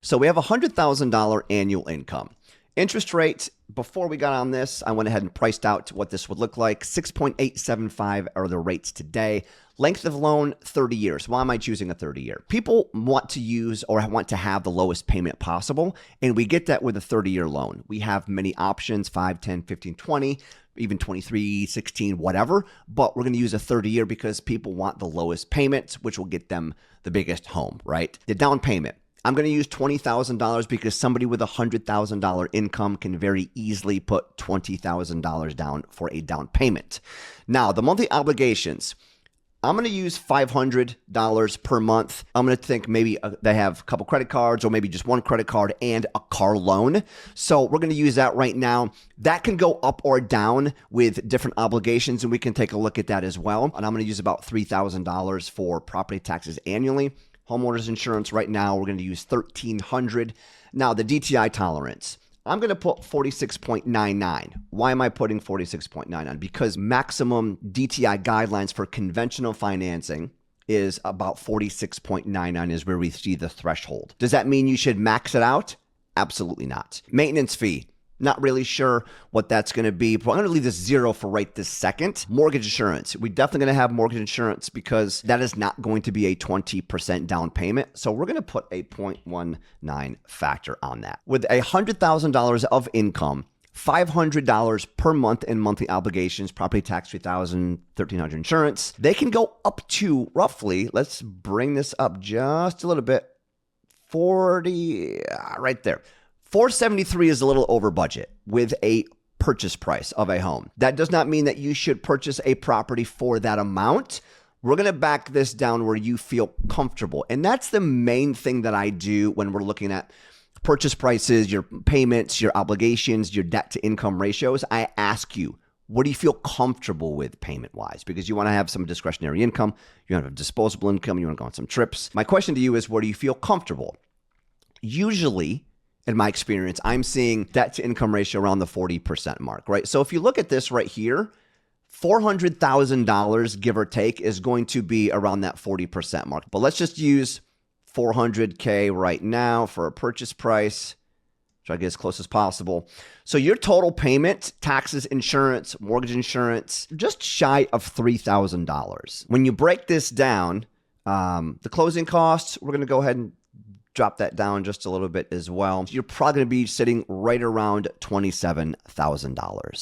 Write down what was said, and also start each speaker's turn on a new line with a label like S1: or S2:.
S1: So we have $100,000 annual income. Interest rate, before we got on this, I went ahead and priced out what this would look like. 6.875 are the rates today. Length of loan, 30 years. Why am I choosing a 30-year? People want to use or want to have the lowest payment possible, and we get that with a 30-year loan. We have many options, 5, 10, 15, 20, even 23, 16, whatever, but we're going to use a 30-year because people want the lowest payment, which will get them the biggest home, right? The down payment. I'm going to use $20,000 because somebody with $100,000 income can very easily put $20,000 down for a down payment. Now, the monthly obligations, I'm going to use $500 per month. I'm going to think maybe they have a couple credit cards or maybe just one credit card and a car loan. So we're going to use that right now. That can go up or down with different obligations, and we can take a look at that as well. And I'm going to use about $3,000 for property taxes annually. Homeowners insurance right now, we're going to use $1,300. Now, the DTI tolerance, I'm going to put 46.99. Why am I putting 46.99? Because maximum DTI guidelines for conventional financing is about 46.99 is where we see the threshold. Does that mean you should max it out? Absolutely not. Maintenance fee. Not really sure what that's going to be, but I'm going to leave this 0 for right this second. Mortgage insurance. We're definitely going to have mortgage insurance because that is not going to be a 20% down payment. So we're going to put a 0.19 factor on that. With $100,000 of income, $500 per month in monthly obligations, property tax, $3,000, $1,300 insurance, they can go up to roughly, let's bring this up just a little bit, 40, right there. 473 is a little over budget with a purchase price of a home. That does not mean that you should purchase a property for that amount. We're going to back this down where you feel comfortable. And that's the main thing that I do when we're looking at purchase prices, your payments, your obligations, your debt to income ratios. I ask you, what do you feel comfortable with payment-wise? Because you want to have some discretionary income, you want to have disposable income, you want to go on some trips. My question to you is, where do you feel comfortable? Usually, in my experience, I'm seeing debt to income ratio around the 40% mark, right? So if you look at this right here, $400,000, give or take, is going to be around that 40% mark. But let's just use $400K right now for a purchase price. Try to get as close as possible. So your total payment, taxes, insurance, mortgage insurance, just shy of $3,000. When you break this down, the closing costs, we're going to go ahead and drop that down just a little bit as well. You're probably going to be sitting right around $27,000.